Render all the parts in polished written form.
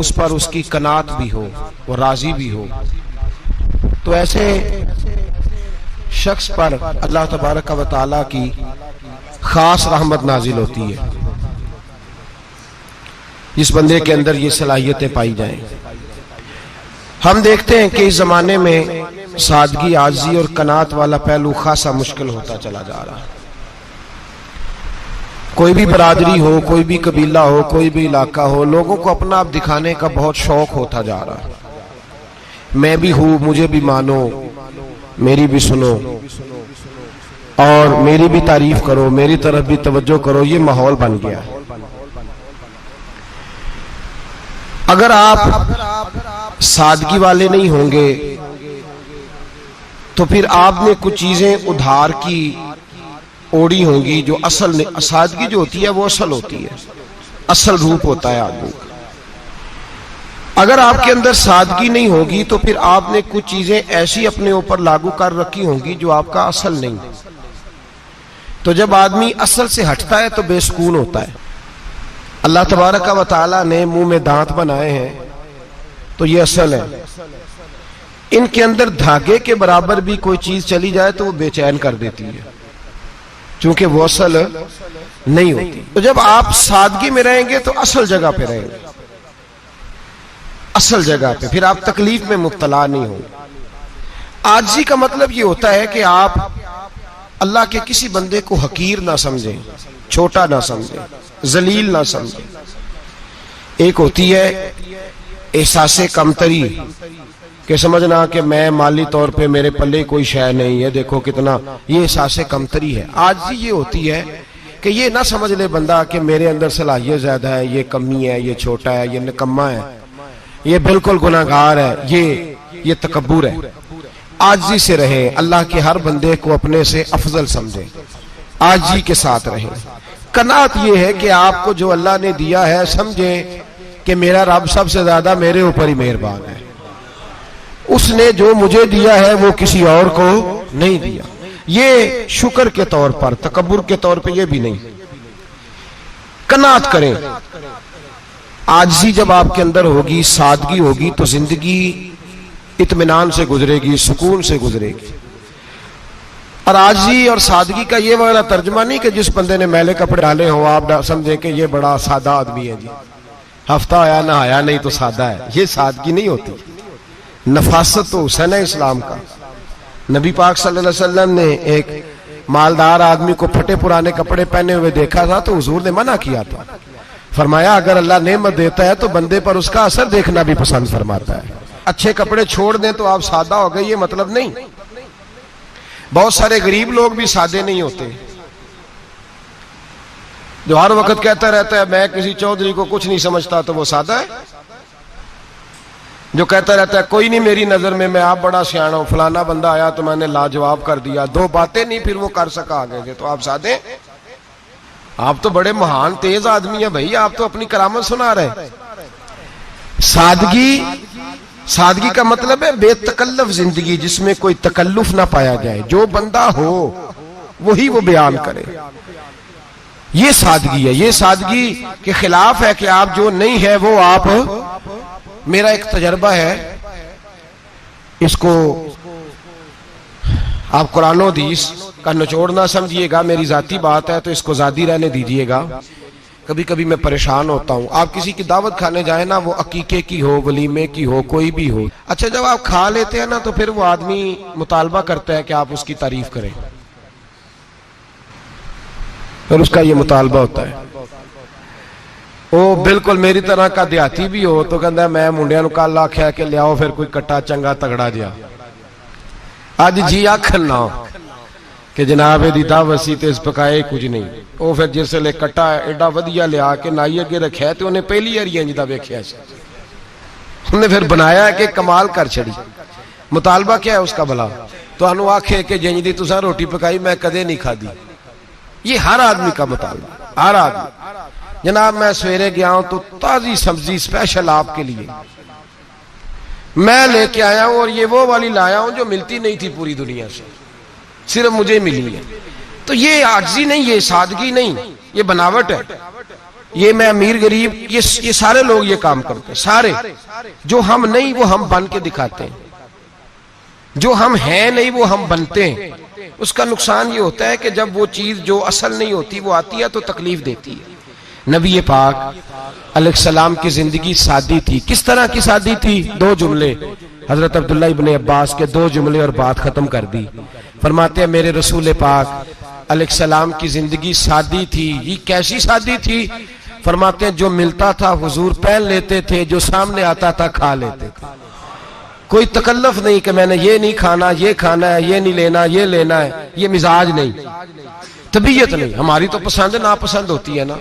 उस पर उसकी कनात भी हो, वो राजी भी हो, तो ऐसे शख्स पर अल्लाह तबारक व तआला की खास रहमत नाजिल होती है, जिस बंदे के अंदर ये सलाहियतें पाई जाएं। हम देखते हैं कि इस जमाने में सादगी, आजी और कनात वाला पहलू खासा मुश्किल होता चला जा रहा है। कोई भी बरादरी हो, कोई भी कबीला हो, कोई भी इलाका हो, लोगों को अपना आप दिखाने का बहुत शौक होता जा रहा है। मैं भी हूं, मुझे भी मानो, मेरी भी सुनो और मेरी भी तारीफ करो, मेरी तरफ भी तवज्जो करो, ये माहौल बन गया है। अगर आप सादगी वाले नहीं होंगे तो फिर आपने कुछ चीजें उधार की ओढ़ी होंगी जो असल ने, सादगी जो होती है वो असल होती है, असल रूप होता है आदमी का। अगर आपके अंदर सादगी नहीं होगी तो फिर आपने कुछ चीजें ऐसी अपने ऊपर लागू कर रखी होंगी जो आपका असल नहीं। तो जब आदमी असल से हटता है तो बेसुकून होता है। अल्लाह तबारक व तआला ने मुंह में दांत बनाए हैं तो ये असल है। इनके अंदर धागे के बराबर भी कोई चीज चली जाए तो वो बेचैन कर देती है, क्योंकि वो असल नहीं होती। तो जब आप सादगी में रहेंगे तो असल जगह पे रहेंगे, असल जगह पे, फिर आप तकलीफ में मुब्तला नहीं होंगे। आजी का मतलब ये होता है कि आप अल्लाह के किसी बंदे को हकीर ना समझें, छोटा ना समझें, जलील ना समझें। एक होती है एहसासे कमतरी कि समझना कि मैं माली तौर पे मेरे पल्ले कोई शय नहीं है, देखो कितना, ये एहसासे कमतरी है। आजी ये होती है कि ये ना समझ ले बंदा कि मेरे अंदर सलाहियत ज्यादा है, ये कमी है, ये छोटा है, ये निकम्मा है, ये बिल्कुल गुनाहगार है, ये तकब्बुर है। आजी से रहे, अल्लाह के हर बंदे को अपने से अफजल समझे, आजी के साथ रहे। कनात ये है कि आपको जो अल्लाह ने दिया है समझे कि मेरा रब सबसे ज्यादा मेरे ऊपर ही मेहरबान है, उसने जो मुझे दिया है वो किसी और को नहीं दिया। ये शुक्र के तौर पर, तकब्बुर के तौर पे ये भी नहीं। कनात करें। आजिज़ी जब आपके अंदर होगी, सादगी होगी, तो जिंदगी इत्मीनान से गुजरेगी, सुकून से गुजरेगी। और आजिज़ी और सादगी का ये वाला तर्जुमा नहीं कि जिस बंदे ने मैले कपड़े डाले हो आप समझे कि ये बड़ा सादा आदमी है जी, हफ्ता आया नहाया नहीं तो सादा है। ये सादगी नहीं होती। नफासत तो हुसैन है इस्लाम का। नबी पाक सल्लल्लाहु अलैहि वसल्लम ने एक मालदार आदमी को फटे पुराने कपड़े पहने हुए देखा था तो हुजूर ने मना किया था। फरमाया अगर अल्लाह नेमत देता है तो बंदे पर उसका असर देखना भी पसंद फरमाता है। अच्छे कपड़े छोड़ दें तो आप सादा हो गए, ये मतलब नहीं। बहुत सारे गरीब लोग भी सादे नहीं होते, जो हर वक्त कहता रहता है मैं किसी चौधरी को कुछ नहीं समझता, तो वो सादा है। जो कहता रहता है कोई नहीं मेरी नजर में, मैं आप बड़ा सियाना हूं, फलाना बंदा आया तो मैंने लाजवाब कर दिया, दो बातें नहीं फिर वो कर सका आगे से, तो आप सादे? आप तो बड़े महान तेज आदमी है भाई, आप तो अपनी करामत सुना रहे। सादगी का मतलब है बेतकल्लफ जिंदगी, जिसमें कोई तकल्लुफ ना पाया जाए। जो बंदा हो वही वो बयान करे, ये सादगी है। ये सादगी के खिलाफ है कि आप जो नहीं है वो आप। मेरा एक तजर्बा है, इसको आप कुरान और हदीस का निचोड़ ना समझिएगा, मेरी जाती बात है तो इसको जादी रहने दीजिएगा। कभी कभी मैं परेशान होता हूं। आप किसी की दावत खाने जाए ना, वो अकीके की हो, वलीमे की हो, कोई भी हो, अच्छा जब आप खा लेते हैं ना तो फिर वो आदमी मुतालबा करता है कि आप उसकी तारीफ करें, फिर उसका ये मुतालबा होता है। वो बिल्कुल मेरी तरह का देहाती भी हो तो कहता मैं मुंडिया नूं कल आख्या कि लियाओ फिर कोई कट्टा चंगा तगड़ा जिहा, अज जी आखन ना कि जनाब एदी दावत सी ते इस पकाए कुछ नहीं। वो फिर जिसले कट्टा एडा वधिया लिया के नाई अगे रखिया तो उन्हें पहली बारी इंज दा वेखिया, उन्हें फिर बनाया कि कमाल कर छड़ी। मुतालबा क्या है उसका भला? तुहानू आखे कि जिंज दी तुसां रोटी पकाई मैं कदे नहीं खादी। ये हर आदमी का मुतालबा, हर आदमी। जनाब मैं सवेरे गया हूं तो ताजी सब्जी स्पेशल आपके लिए मैं लेके आया हूं, और ये वो वाली लाया हूं जो मिलती नहीं थी पूरी दुनिया से, सिर्फ मुझे मिली है। तो ये आजिज़ी नहीं, ये सादगी नहीं, ये बनावट है। ये मैं अमीर गरीब, ये सारे लोग ये काम करते हैं, सारे। जो हम नहीं वो हम बन के दिखाते हैं, जो हम हैं नहीं वो हम बनते हैं। उसका नुकसान ये होता है कि जब वो चीज जो असल नहीं होती वो आती है तो तकलीफ देती है। नबी पाक अलैहिस्सलाम की जिंदगी सादी थी। किस तरह की सादी थी? दो जुमले, हजरत अब्दुल्ला इब्ने अब्बास के दो जुमले और बात खत्म कर दी। फरमाते हैं मेरे रसूल पाक अलैहिस्सलाम की जिंदगी सादी थी। ये कैसी सादी थी? फरमाते हैं जो मिलता था हुजूर पहन लेते थे, जो सामने आता था खा लेते थे। कोई तकल्लुफ नहीं कि मैंने ये नहीं खाना, ये खाना है, ये नहीं लेना, ये लेना है। ये मिजाज नहीं, तबीयत नहीं। हमारी तो पसंद नापसंद होती है ना।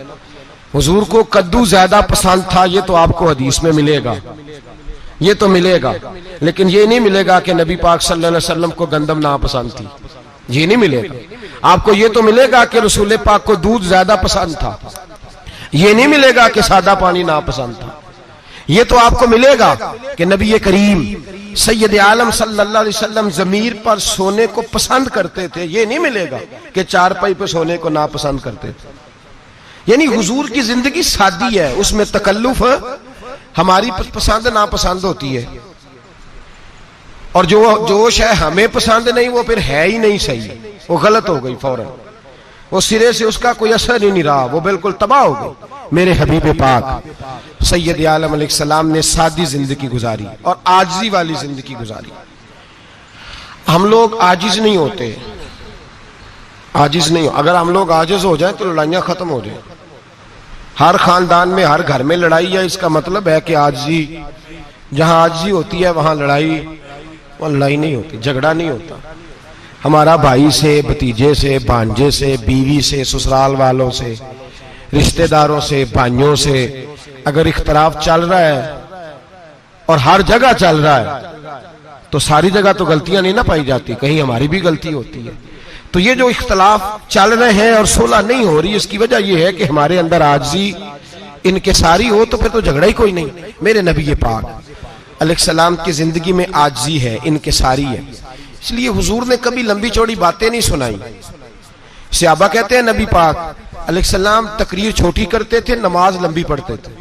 हुजूर को कद्दू ज्यादा पसंद था, ये तो आपको हदीस में मिलेगा, ये तो मिलेगा। लेकिन ये नहीं मिलेगा कि नबी पाक सल्लल्लाहु अलैहि वसल्लम को गंदम नापसंद थी, ये नहीं मिलेगा। आपको ये तो मिलेगा कि रसूल पाक को दूध ज्यादा पसंद था, ये नहीं मिलेगा कि सादा पानी नापसंद था। ये तो आपको मिलेगा कि नबी करीम सैयद आलम सल्लल्लाहु अलैहि वसल्लम जमीर पर सोने को पसंद करते थे। ये नहीं मिलेगा कि चारपाई पर सोने को नापसंद करते थे। यानी हुजूर की जिंदगी सादी है, उसमें तकल्लुफ हमारी पसंद नापसंद होती है, और जो जोश है हमें पसंद नहीं वो फिर है ही नहीं सही, वो गलत हो गई फौरन, वो सिरे से उसका कोई असर ही नहीं रहा, वो बिल्कुल तबाह हो गई। मेरे हबीब पाक सैयद आलम अलैहिस्सलाम ने सादी जिंदगी गुजारी और आजिज़ी वाली जिंदगी गुजारी। हम लोग आजिज नहीं होते, आजिज नहीं हो। अगर हम लोग आजिज हो जाए तो लड़ाइयां खत्म हो जाए। हर खानदान में हर घर में लड़ाई है, इसका मतलब है कि आजिजी, जहां आजिजी होती है वहां लड़ाई, वहां लड़ाई नहीं होती, झगड़ा नहीं होता। हमारा भाई से, भतीजे से, भांजे से, बीवी से, ससुराल वालों से, रिश्तेदारों से, भाइयों से अगर इख्तलाफ चल रहा है और हर जगह चल रहा है तो सारी जगह तो गलतियां नहीं ना पाई जाती, कहीं हमारी भी गलती होती है। तो ये जो इख्तलाफ चल रहे हैं और सुलह नहीं हो रही, इसकी वजह यह है कि हमारे अंदर आजिज़ी इनकिसारी हो, तो फिर तो झगड़ा ही कोई नहीं। मेरे नबी पाक अलैहिस्सलाम की जिंदगी में आजिज़ी है, इनकिसारी है। इसलिए हुजूर ने कभी लंबी चौड़ी बातें नहीं सुनाई। सहाबा कहते हैं नबी पाक अलैहिस्सलाम तकरीर छोटी करते थे, नमाज लंबी पढ़ते थे।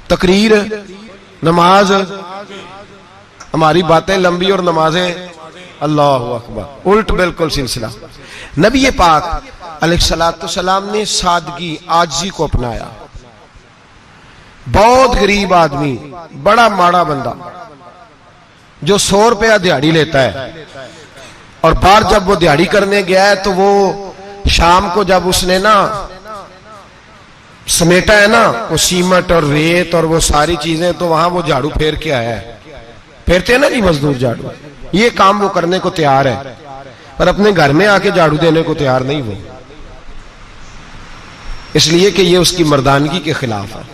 तकरीर, नमाज, हमारी बातें लंबी और नमाजें अल्लाह अकबर, उल्ट बिल्कुल सिलसिला। नबी पाक अलैहिस्सलाम ने सादगी, आजिज़ी को अपनाया। बहुत गरीब आदमी, बड़ा माड़ा बंदा जो 100 रुपया दिहाड़ी लेता है, और बाहर जब वो दिहाड़ी करने गया है तो वो शाम को जब उसने ना समेटा है ना वो सीमेंट और रेत और वो सारी चीजें, तो वहां वो झाड़ू फेर के आया है। फेरते हैं ना जी मजदूर झाड़ू, ये काम वो करने को तैयार है, पर अपने घर में आके झाड़ू देने को तैयार नहीं वो, इसलिए कि ये उसकी मर्दानगी के खिलाफ है।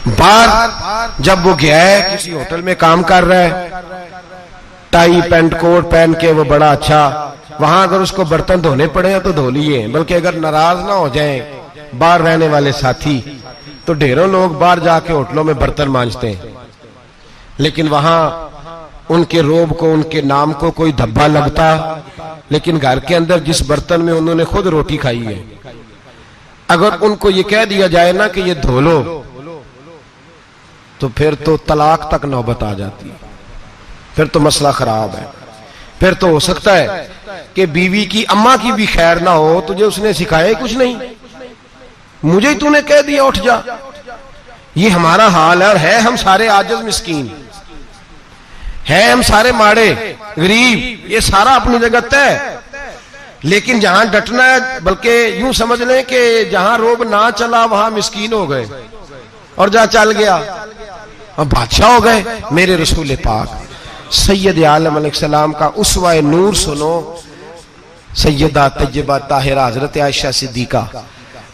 बाहर जब वो गया है, किसी होटल में काम कर रहा है, टाई पैंट कोट पहन के वो बड़ा अच्छा, वहां अगर उसको बर्तन धोने पड़े तो धो लिए, बल्कि अगर नाराज ना हो जाए बाहर रहने वाले साथी, तो ढेरों लोग बाहर जाके होटलों में बर्तन मांजते हैं, लेकिन वहां उनके रोब को, उनके नाम को कोई धब्बा लगता, लेकिन घर के अंदर जिस बर्तन में उन्होंने खुद रोटी खाई है, अगर उनको ये कह दिया जाए ना कि ये धो लो, तो फिर तो तलाक तक नौबत आ जाती है, फिर तो मसला खराब है। फिर तो हो सकता है कि बीवी की, अम्मा की भी खैर ना हो, तुझे उसने सिखाया ही कुछ नहीं, मुझे ही तूने कह दिया उठ जा। ये हमारा हाल है, और है हम सारे आजिज़ मिस्कीन, है हम सारे माड़े गरीब, ये सारा अपनी जगह तय। लेकिन जहां डटना है, बल्कि यूं समझ लें कि जहां रोब ना चला वहां मिस्कीन हो गए, और जहां चल गया अब बादशाह हो गए। मेरे रसूल पाक सैयद आलम अलैहिस्सलाम का उसवा नूर सुनो, सैयदा तैयबा ताहिरा हजरत आयशा सिद्दीका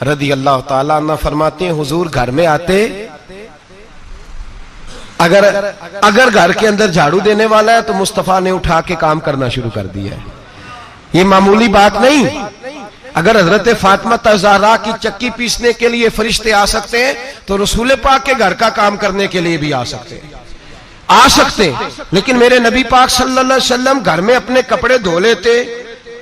रदी अल्लाह ताला अन्हा फरमाते हैं, हुजूर घर में आते, अगर घर के अंदर झाड़ू देने वाला है तो मुस्तफा ने उठा के काम करना शुरू कर दिया है। ये मामूली बात नहीं। अगर हजरत फातिमा ज़हरा की चक्की पीसने के लिए फरिश्ते आ सकते हैं, तो रसूल पाक के घर का काम करने के लिए भी आ सकते हैं, आ सकते हैं। लेकिन मेरे नबी पाक सल्लल्लाहु अलैहि वसल्लम घर में अपने कपड़े धो लेते,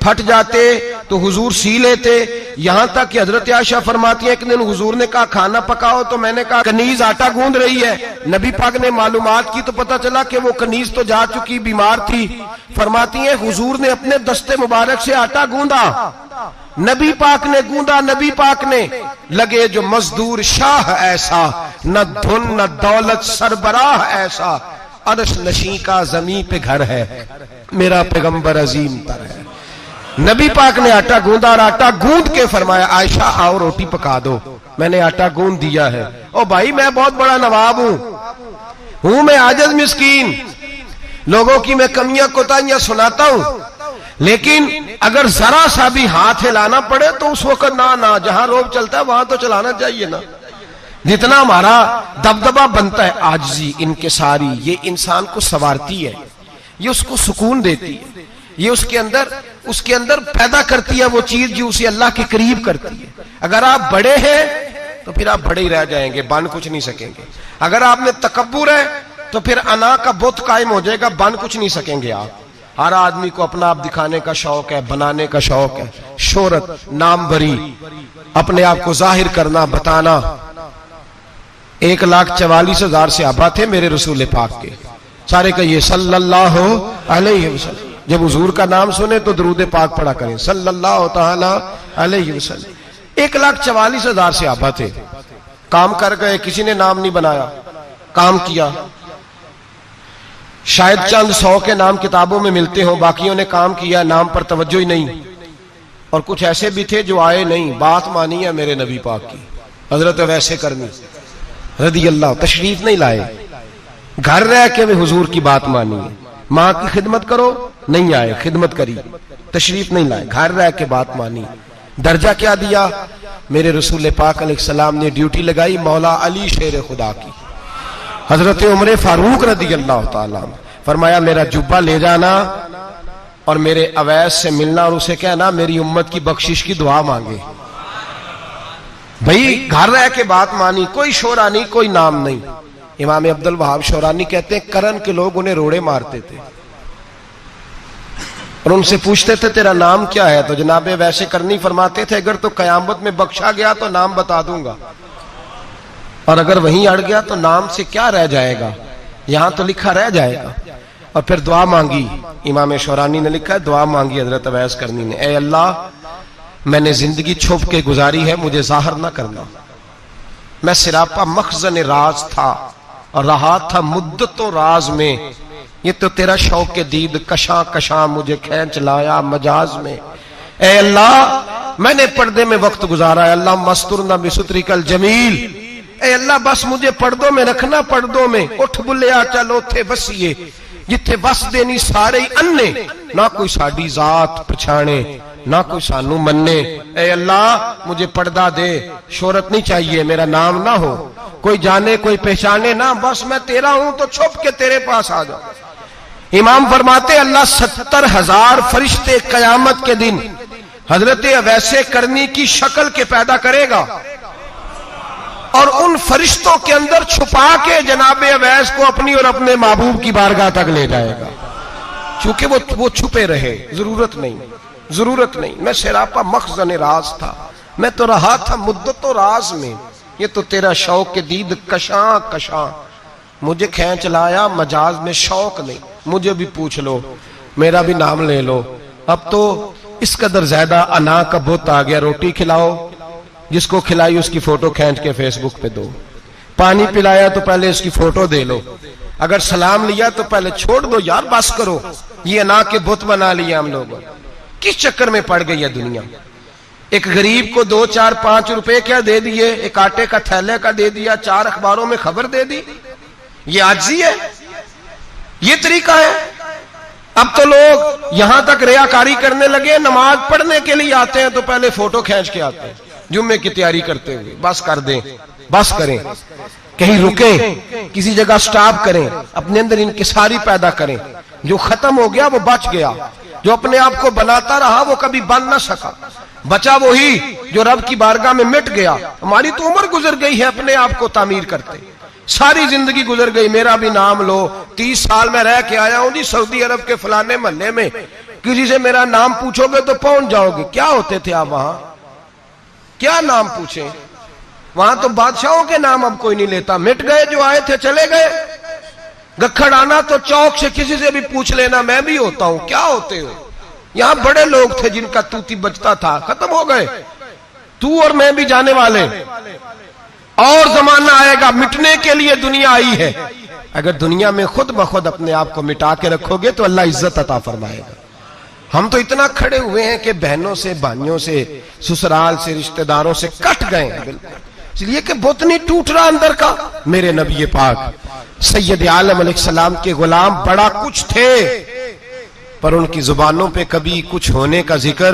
फट जाते, तो हुजूर सी लेते। यहां तक कि हजरत आयशा फरमाती है एक दिन हुजूर ने कहा खाना पकाओ, तो मैंने कहा कनीज आटा गूंद रही है। नबी पाक ने मालूमात की तो पता चला कि वो कनीज तो जा चुकी, बीमार थी। फरमाती है हुजूर ने अपने दस्ते मुबारक से आटा गूंदा, नबी पाक ने गूंदा, नबी पाक ने। लगे जो मजदूर शाह ऐसा, न धुन न दौलत सरबराह ऐसा, अरश नशी का जमी पे घर है, मेरा पैगंबर अजीम तर है। नबी पाक ने आटा गूंदा और आटा गूंद के फरमाया आयशा आओ रोटी पका दो। मैंने आटा गूंद दिया है। ओ भाई मैं बहुत बड़ा नवाब हूं मैं आजिज मिस्कीन, लोगों की मैं कमियां कोताहियां सुनाता हूं, लेकिन अगर जरा सा भी हाथ हिलाना पड़े तो उस वक्त ना जहां रोब चलता है वहां तो चलाना चाहिए ना। जितना हमारा दबदबा बनता है, आजिज़ी इनकिसारी, ये इंसान को संवारती है, ये उसको सुकून देती है, ये उसके अंदर पैदा करती है वो चीज जो उसे अल्लाह के करीब करती है। अगर आप बड़े हैं तो फिर आप बड़े ही रह जाएंगे, बन कुछ नहीं सकेंगे। अगर आप में तकब्बुर है तो फिर अना का बुत कायम हो जाएगा, बन कुछ नहीं सकेंगे आप। हर आदमी को अपना आप दिखाने का शौक है, बनाने का शौक है, शोहरत, नाम भरी, अपने आप को जाहिर करना, बताना। 1,44,000 सहाबा थे मेरे रसूल पाक के, सारे कहिए सल्लल्लाहु अलैहि वसल्लम। जब हुजूर का नाम सुने तो दरूद पाक पढ़ा करें सल्लल्लाहु तआला अलैहि वसल्लम। 1,44,000 सहाबा थे, काम कर गए, किसी ने नाम नहीं बनाया, काम किया। शायद चंद 100 के नाम किताबों में मिलते हो, बाकियों ने काम किया, नाम पर तवज्जो ही नहीं। और कुछ ऐसे भी थे जो आए नहीं, बात मानी है मेरे नबी पाक की। हजरत वैसे करनी रदी अल्लाह, तशरीफ नहीं लाए, घर रह के वे हुजूर की बात मानी है। माँ की खिदमत करो, नहीं आए, खिदमत करी, तशरीफ नहीं लाए, घर रह के बात मानी। दर्जा क्या दिया मेरे रसूल पाक अलैहिस्सलाम ने? ड्यूटी लगाई मौला अली शेर खुदा की, हजरत उमर फारूक रदी अल्लाह ताला, फरमाया मेरा जुब्बा ले जाना और मेरे अवैस से मिलना और उसे कहना मेरी उम्मत की बख्शिश की दुआ मांगे। भाई घर रह के बात मानी, कोई शोरा नहीं, कोई नाम नहीं। इमाम अब्दुल वहाब शौरानी कहते हैं करन के लोग उन्हें रोड़े मारते थे और उनसे पूछते थे तेरा नाम क्या है, तो जनाबे वैसे करनी फरमाते थे अगर तो कयामत में बख्शा गया तो नाम बता दूंगा, और अगर वहीं अड़ गया तो नाम से क्या रह जाएगा, यहां तो लिखा रह जाएगा। और फिर दुआ मांगी, इमाम शौरानी ने लिखा है दुआ मांगी हजरत अवैस करनी ने, ए अल्लाह मैंने जिंदगी छुप के गुजारी है, मुझे जाहिर ना करना। मैं सिरापा मखजन राज था और रहा था मुद्दतों राज में, ये तो तेरा शौक के दीद कशा कशा मुझे खींच लाया मजाज में। ए अल्लाह मैंने पर्दे में वक्त गुजारा है, अल्लाह मस्तुरना बिसुतरी कल जमील। ए अल्लाह बस मुझे पर्दों में रखना, पर्दों में। उठ बुलिया चलो थे बसिए, जिथे बस देनी सारे ही अन्ने, ना कोई साडी जात पछाणे ना कोई सानू मन्ने। ए अल्लाह मुझे पर्दा दे, शोहरत नहीं चाहिए, मेरा नाम ना हो, कोई जाने कोई पहचाने ना, बस मैं तेरा हूं तो छुप के तेरे पास आ जाओ। इमाम फरमाते अल्लाह 70,000 फरिश्ते कयामत के दिन हजरत वैसे करनी की शक्ल के पैदा करेगा और उन फरिश्तों के अंदर छुपा के जनाबे अवैस को अपनी और अपने महबूब की बारगाह तक ले जाएगा, चूंकि वो छुपे रहे, जरूरत नहीं। मैं सिरापा मखजन राज था, मैं तो रहा था मुद्दतों राज में, ये तो तेरा शौक के दीद कशा कशा मुझे खींच लाया मजाज में। शौक नहीं, मुझे भी पूछ लो, मेरा भी नाम ले लो। अब तो इस कदर ज्यादा अना का बुत आ गया, रोटी खिलाओ, जिसको खिलाई उसकी फोटो खींच के फेसबुक पे दो, पानी पिलाया तो पहले उसकी फोटो दे लो, अगर सलाम लिया तो पहले छोड़ दो यार, बस करो। ये अना के बुत बना लिया हम लोगों, किस चक्कर में पड़ गई है दुनिया। एक गरीब को 2, 4, 5 रुपए क्या दे दिए, एक आटे का थैले का दे दिया, 4 अखबारों में खबर दे दी, ये आजी है, ये तरीका है। अब तो लोग यहां तक रियाकारी करने लगे, नमाज पढ़ने के लिए आते हैं तो पहले फोटो खींच के आते हैं, जुम्मे की तैयारी करते हुए। बस कर दें, बस करें, कहीं रुके, किसी जगह स्टॉप करें, अपने अंदर इंकिसारी पैदा करें। जो खत्म हो गया वो बच गया, जो अपने आप को बनाता रहा वो कभी बन ना सका। बचा वही जो रब की बारगाह में मिट गया। हमारी तो उम्र गुजर गई है अपने आप को तामीर करते, सारी जिंदगी गुजर गई। मेरा भी नाम लो, 30 साल में रह के आया हूं जी सऊदी अरब के फलाने महल्ले में, किसी से मेरा नाम पूछोगे तो पहुंच जाओगे। क्या होते थे आप वहां, क्या नाम पूछे? वहां तो बादशाहों के नाम अब कोई नहीं लेता, मिट गए, जो आए थे चले गए। गखड़ आना तो चौक से किसी से भी पूछ लेना, मैं भी होता हूं, क्या होते हो? यहां बड़े लोग थे जिनका तूती बजता था, खत्म हो गए। तू और मैं भी जाने वाले, और जमाना आएगा, मिटने के लिए दुनिया आई है। अगर दुनिया में खुद ब खुद अपने आप को मिटा के रखोगे तो अल्लाह इज्जत अता फरमाएगा। हम तो इतना खड़े हुए हैं कि बहनों से, भाइयों से, ससुराल से, रिश्तेदारों से कट गए हैं बिल्कुल, इसलिए कि बुत नहीं टूट रहा अंदर का। मेरे नबी पाक सैयद आलम अलैहिस्सलाम के गुलाम बड़ा कुछ थे, पर उनकी जुबानों पे कभी कुछ होने का जिक्र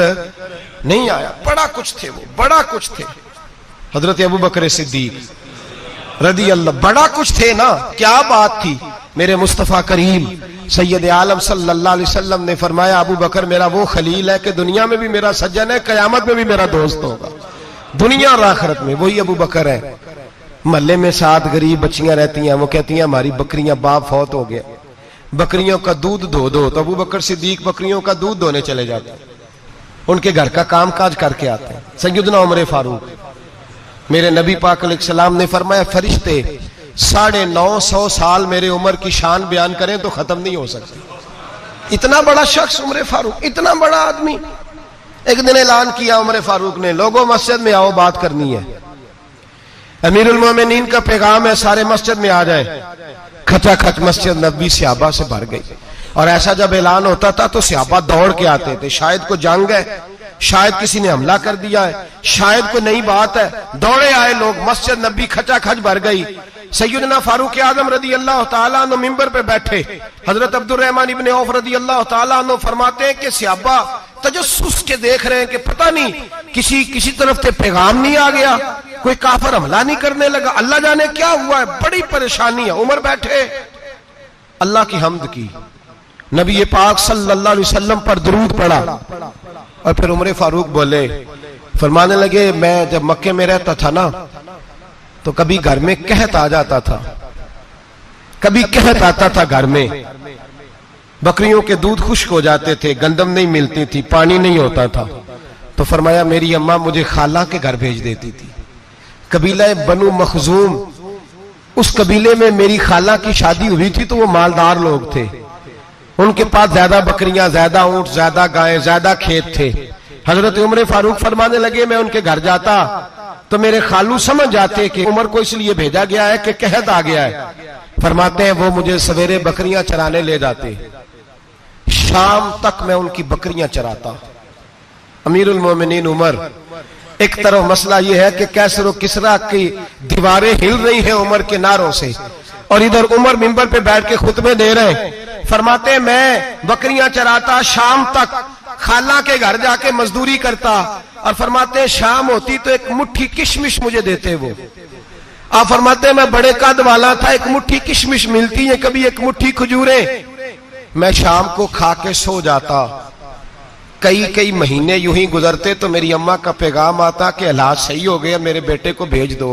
नहीं आया। बड़ा कुछ थे वो, बड़ा कुछ थे। हजरत अबू बकर सिद्दीक रदी अल्लाह, बड़ा कुछ थे ना, क्या बात थी। मेरे मुस्तफा करीम सैयद आलम सल्लल्लाहु अलैहि वसल्लम ने फरमाया, अबू बकर मेरा वो खलील है कि दुनिया में भी मेरा सज्जन है, कयामत में भी मेरा दोस्त होगा, दुनिया और आखिरत में। वही अबू बकर है। मोहल्ले में 7 गरीब बच्चियां रहती हैं, वो कहती हैं हमारी बकरियां, बाप फौत हो गया, बकरियों का दूध धो दो। तो अबू बकर सिद्दीक बकरियों का दूध धोने चले जाते हैं, उनके घर का काम काज करके आते हैं। सैयदना उमर फारूक, मेरे नबी पाक अलैहिस्सलाम ने फरमाया, फरिश्ते 950 साल मेरे उम्र की शान बयान करें तो खत्म नहीं हो सकती। इतना बड़ा शख्स उमर फारूक, इतना बड़ा आदमी। एक दिन ऐलान किया उमर फारूक ने, लोगों मस्जिद में आओ, बात करनी है। अमीरुल मोमिनीन का पैगाम है, सारे मस्जिद में आ जाए। खचाखच मस्जिद नबी सहाबा से भर गई, और ऐसा जब ऐलान होता था तो सहाबा दौड़ के आते थे। शायद को जंग है, शायद किसी ने हमला कर दिया है, शायद कोई नई बात है, दौड़े आए लोग। मस्जिद नबी खचाखच भर गई। सैयदना फारूक आजम रदी अल्लाह तआला अन्हु मिंबर पे बैठे। हजरत अब्दुर्रहमान इब्ने औफ रदी अल्लाह तआला अन्हु फरमाते हैं कि सहाबा तजस्सुस के देख रहे हैं कि पता नहीं किसी तरफ से पैगाम नहीं आ गया, कोई काफिर हमला नहीं करने लगा, अल्लाह जाने क्या हुआ है, बड़ी परेशानी है। उमर बैठे, अल्लाह की हम्द की, नबी पाक सल्लल्लाहु अलैहि वसल्लम पर दुरूद पढ़ा, और फिर उमर फारूक बोले, फरमाने लगे, मैं जब मक्के में रहता था ना तो कभी घर में कहत आ जाता था, कभी कहत आता था घर में, बकरियों के दूध खुश्क हो जाते थे, गंदम नहीं मिलती थी, पानी नहीं होता था। तो फरमाया मेरी अम्मा मुझे खाला के घर भेज देती थी। कबीला बनु मखजूम, उस कबीले में मेरी खाला की शादी हुई थी, तो वो मालदार लोग थे, उनके पास ज्यादा बकरियां, ज्यादा ऊंट, ज्यादा गायें, ज्यादा खेत थे। हजरत उमर फारूक फरमाने लगे, मैं उनके घर जाता तो मेरे खालू समझ जाते कि उमर को इसलिए भेजा गया है कि कहत आ गया है। फरमाते हैं वो मुझे सवेरे बकरियां चराने ले जाते, शाम तक मैं उनकी बकरियां चराता। अमीरुल मोमिनीन उमर, एक तरफ मसला यह है कि कैसर और किसरा की दीवारें हिल रही हैं उमर के नारों से, और इधर उमर मिंबर पे बैठ के खुतबे दे रहे हैं। फरमाते मैं बकरियां चराता, शाम तक खाला के घर जाके मजदूरी करता, और फरमाते शाम होती तो एक मुट्ठी किशमिश मुझे देते वो। आप फरमाते मैं बड़े कद वाला था, एक मुट्ठी किशमिश मिलती है, कभी एक मुट्ठी खजूरें, मैं शाम को खा के सो जाता। कई महीने यूं ही गुजरते तो मेरी अम्मा का पैगाम आता कि हालात सही हो गया, मेरे बेटे को भेज दो।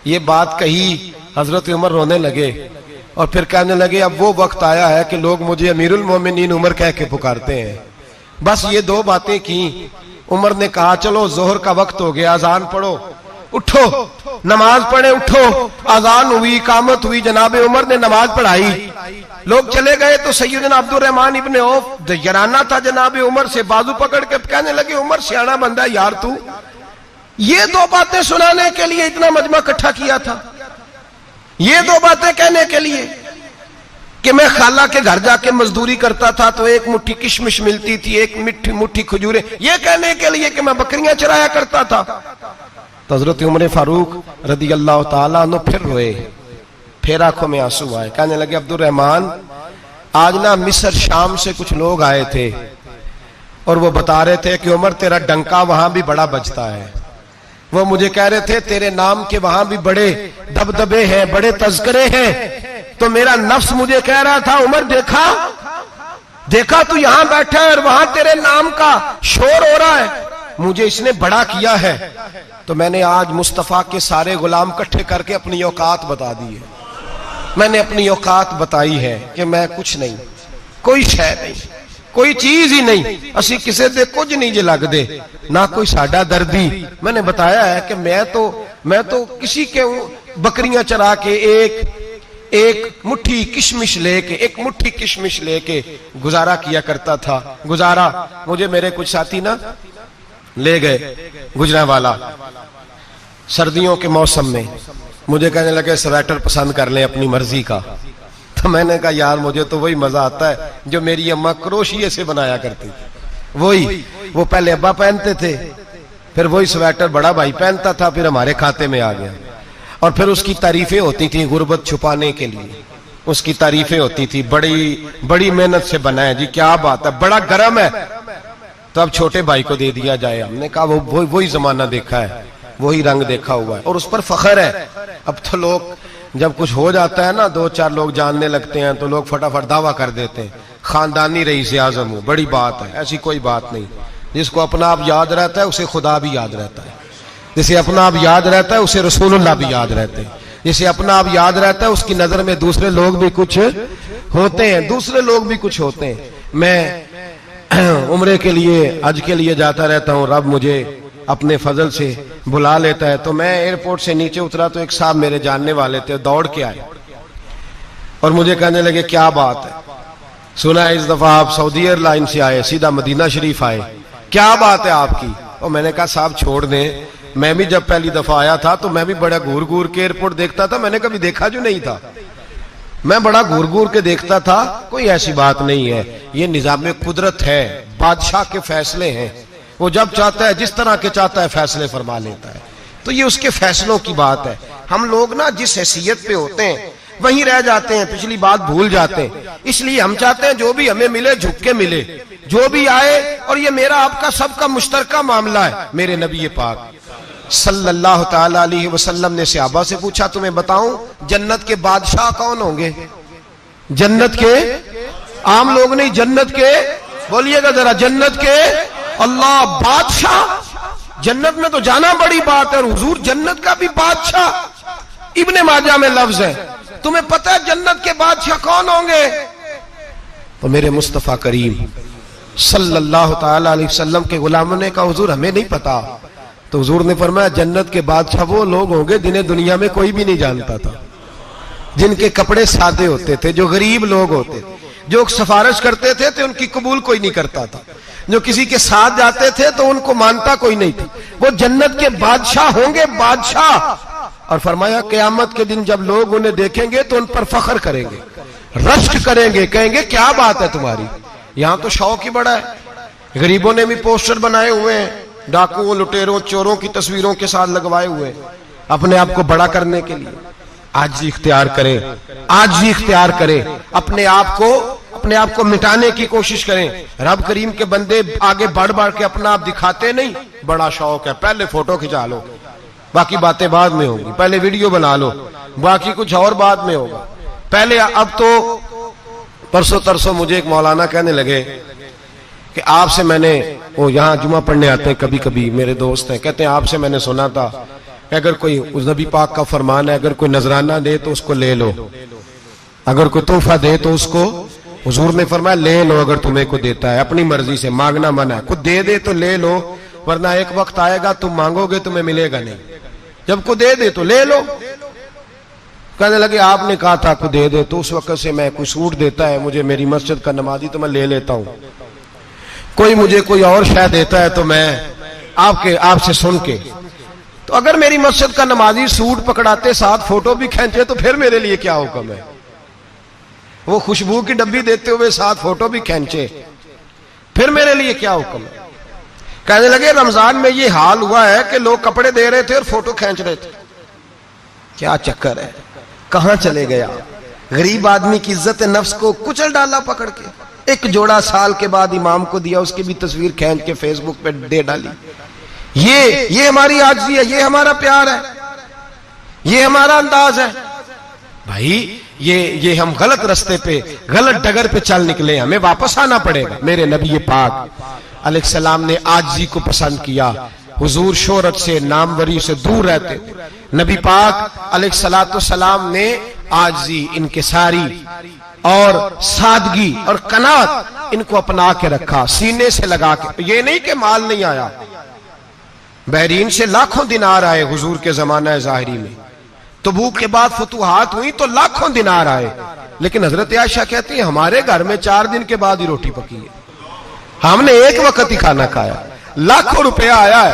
ये बात कही, हजरत उमर रोने लगे, और फिर कहने लगे अब वो वक्त आया है कि लोग मुझे अमीरुल मोमिनीन उमर कह के पुकारते हैं। बस ये 2 बातें की। उमर ने कहा चलो जोहर का वक्त हो गया, अजान पढ़ो, उठो, नमाज पढ़े, उठो। अजान हुई, इकामत हुई, जनाब उमर ने नमाज पढ़ाई, लोग चले गए। तो सैयदना अब्दुर्रहमान इब्ने औफ जराना था जनाब उमर से, बाजू पकड़ के कहने लगे उमर सियाना बंदा यार, तू ये 2 बातें सुनाने के लिए इतना मजमा इकट्ठा किया था, ये 2 बातें कहने के लिए कि मैं खाला के घर जाके मजदूरी करता था तो एक मुट्ठी किशमिश मिलती थी, एक मुट्ठी खजूरें, ये कहने के लिए कि मैं बकरियां चराया करता था। तो हजरत उमर फारूक रदी अल्लाह तआला अन्हु फिर रोए, फिर आंखों में आंसू आए। कहने लगे अब्दुर्रहमान, आज ना मिस्र शाम से कुछ लोग आए थे, और वो बता रहे थे कि उमर तेरा डंका वहां भी बड़ा बजता है। वो मुझे कह रहे थे तेरे नाम के वहां भी बड़े दबदबे हैं, बड़े तज़किरे हैं। तो मेरा नफ्स मुझे कह रहा था उमर देखा तू यहां बैठा है और वहां तेरे नाम का शोर हो रहा है, मुझे इसने बड़ा किया है। तो मैंने आज मुस्तफा के सारे गुलाम इकट्ठे करके अपनी औकात बता दी है। मैंने अपनी औकात बताई है कि मैं कुछ नहीं, कोई शय नहीं, कोई चीज ही नहीं, असी किसी दे कुछ नहीं जे लगदे, ना कोई साडा दर्दी। मैंने बताया है कि मैं तो किसी के बकरियां चरा के एक मुट्ठी किशमिश लेके गुजारा किया करता था। गुजारा मुझे मेरे कुछ साथी ना ले गए गुजरांवाला सर्दियों के मौसम में, मुझे कहने लगे स्वेटर पसंद कर ले अपनी मर्जी का। तो मैंने कहा यार मुझे तो वही मजा आता है जो मेरी अम्मा क्रोशिये से बनाया करती थी। वो पहले अब्बा पहनते थे, फिर वही स्वेटर बड़ा भाई पहनता था, फिर हमारे खाते में आ गया। और फिर उसकी तारीफें होती थी गुर्बत छुपाने के लिए, उसकी तारीफें होती थी, बड़ी मेहनत से बना है जी, क्या बात है, बड़ा गर्म है, तो अब छोटे भाई को दे दिया जाए। हमने कहा वही जमाना देखा है, वही रंग देखा हुआ है और उस पर फख्र है। अब तो लोग जब कुछ हो जाता है ना, 2-4 लोग जानने लगते हैं तो लोग फटाफट दावा कर देते हैं खानदानी रईस आजम हूं, बड़ी बात है। ऐसी कोई बात नहीं। जिसको अपना आप याद रहता है उसे खुदा भी याद रहता है, जिसे अपना आप याद रहता है उसे रसूलुल्लाह भी याद रहते हैं, जिसे अपना आप याद रहता है उसकी नजर में दूसरे लोग भी कुछ होते हैं। मैं उम्रे के लिए, हज के लिए जाता रहता हूं, रब मुझे अपने फजल से बुला लेता है। तो मैं एयरपोर्ट से नीचे उतरा तो एक साहब मेरे जानने वाले थे, दौड़ के आए और मुझे कहने लगे क्या बात है, सुना है इस दफा आप सऊदी एयरलाइन से आए, सीधा मदीना शरीफ आए, क्या बात है आपकी। और मैंने कहा साहब छोड़ दें, मैं भी जब पहली दफा आया था तो मैं भी बड़ा घूर घूर के एयरपोर्ट देखता था, मैंने कभी देखा जो नहीं था, मैं बड़ा घूर घूर के देखता था। कोई ऐसी बात नहीं है, ये निजाम कुदरत है, बादशाह के फैसले हैं, वो जब चाहता है जिस तरह के चाहता है फैसले फरमा लेता है। तो ये उसके फैसलों की बात है। हम लोग ना जिस हैसियत पे होते हैं वहीं रह जाते हैं, पिछली बात भूल जाते हैं। इसलिए हम चाहते हैं जो भी हमें मिले झुक के मिले, जो भी आए, और ये मेरा आपका सबका मुश्तरका मामला है। मेरे नबी पाक सल्लल्लाहु ताला अलैहि वसल्लम ने सहाबा से पूछा तुम्हें बताऊं जन्नत के बादशाह कौन होंगे? जन्नत के आम लोग नहीं, जन्नत के, बोलिएगा जरा, जन्नत के अल्लाह बादशाह। जन्नत में तो जाना बड़ी बात है, हुजूर जन्नत का भी बादशाह। इब्ने माजा में लफ्ज है, तुम्हें पता है जन्नत के बादशाह कौन होंगे? तो मेरे मुस्तफा करीम सल्लल्लाहु ताला अलैहि वसल्लम के गुलामों ने कहा हुजूर हमें नहीं पता। तो हुजूर ने फरमाया जन्नत के बादशाह वो लोग होंगे जिन्हें दुनिया में कोई भी नहीं जानता था, जिनके कपड़े सादे होते थे, जो गरीब लोग होते थे, जो सिफारिश करते थे तो उनकी कबूल कोई नहीं करता था, जो किसी के साथ जाते थे तो उनको मानता कोई नहीं था, वो जन्नत के बादशाह होंगे, बादशाह। और फरमाया क़यामत के दिन जब लोग उन्हें देखेंगे तो उन पर फख्र करेंगे, रश्क करेंगे, कहेंगे क्या बात है तुम्हारी। यहां तो शौक ही बड़ा है, गरीबों ने भी पोस्टर बनाए हुए हैं, डाकुओं, लुटेरों, चोरों की तस्वीरों के साथ लगवाए हुए, अपने आप को बड़ा करने के लिए। आजी इख्तियार करें, आजी इख्तियार करें, अपने आप को मिटाने की कोशिश करें। रब करीम के बंदे आगे बढ़ बढ़ के अपना आप दिखाते नहीं, बड़ा शौक है, पहले फोटो खिंचा लो, बाकी बातें बाद में होंगी, पहले वीडियो बना लो, बाकी कुछ और बाद में होगा। पहले अब तो परसों तरसों मुझे एक मौलाना कहने लगे कि आपसे मैंने, वो यहाँ जुमा पढ़ने आते हैं कभी कभी, मेरे दोस्त हैं, कहते हैं आपसे मैंने सुना था कि अगर कोई उस नबी पाक का फरमान है, अगर कोई नजराना दे तो उसको ले लो, अगर कोई तोहफा दे तो उसको, हुजूर ने फरमाया ले लो अगर तुम्हें को देता है, अपनी मर्जी से, मांगना मना है, खुद दे तो ले लो, वरना एक वक्त आएगा तुम मांगोगे तुम्हें मिलेगा नहीं, जब को दे तो ले लो। कहने लगे आपने कहा था को दे तो उस वक्त से मैं, कोई सूट देता है मुझे मेरी मस्जिद का नमाजी तो मैं ले लेता हूं, कोई मुझे कोई और शय देता है तो मैं आपसे सुन के, तो अगर मेरी मस्जिद का नमाजी सूट पकड़ाते साथ फोटो भी खींचे तो फिर मेरे लिए क्या हुक्म है? वो खुशबू की डब्बी देते हुए साथ फोटो भी खींचे, फिर मेरे लिए क्या हुक्म है? कहने लगे रमजान में ये हाल हुआ है कि लोग कपड़े दे रहे थे और फोटो खींच रहे थे, क्या चक्कर है, कहां चले गया? गरीब आदमी की इज्जत नफ्स को कुचल डाला पकड़ के। एक जोड़ा साल के बाद इमाम को दिया, उसकी भी तस्वीर खींच के फेसबुक पे दे डाली। ये हमारी आजिज़ी है, ये हमारा प्यार है, ये हमारा अंदाज है। भाई ये हम गलत रास्ते पे, गलत डगर पे चल निकले, हमें वापस आना पड़ेगा। मेरे नबी पाक अलैहिस्सलाम ने आजिज़ी को पसंद किया, हुजूर शोहरत से, नामवरी से दूर रहते। नबी पाक अलैहिस्सलाम ने आजिज़ी, इनकिसारी, और सादगी और कनात इनको अपना के रखा, सीने से लगा के। ये नहीं कि माल नहीं आया, बहरीन से लाखों दिनार आए हुजूर के जमाना ज़ाहिरी में, तबूक के बाद फतूहात हुई तो लाखों दिनार आए, लेकिन हजरत आयशा कहती है हमारे घर में 4 दिन के बाद ही रोटी पकी है, हमने एक वक्त ही खाना खाया। लाखों रुपया आया है,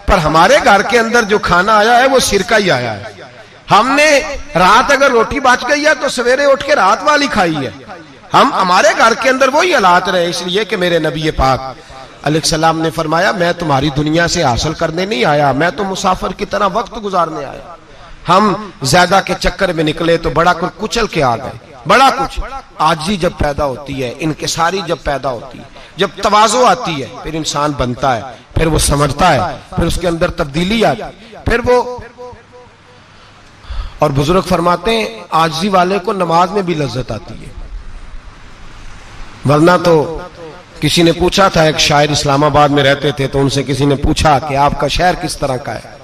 पर हमारे घर के अंदर जो खाना आया है वो सिरका ही आया है। हमने रात अगर रोटी बच गई है तो सवेरे उठ के रात वाली खाई है। हम हमारे घर के अंदर वही हालात रहे, इसलिए कि मेरे नबी पाक अलैहिस्सलाम ने फरमाया मैं तुम्हारी दुनिया से हासिल करने नहीं आया, मैं तो मुसाफिर की तरह वक्त गुजारने आया। हम ज्यादा के चक्कर में निकले तो बड़ा कुछ कुचल के आ गए। बड़ा कुछ आजी जब पैदा होती है, इनकिसारी जब पैदा होती है, जब तवाज़ो आती है, फिर इंसान बनता है, फिर वो समझता है, फिर उसके अंदर तब्दीली आती है, फिर वो। और बुजुर्ग फरमाते हैं आजी वाले को नमाज में भी लज्जत आती है, वरना तो किसी ने पूछा था, एक शायर इस्लामाबाद में रहते थे, तो उनसे किसी ने पूछा कि आपका शहर किस तरह का है,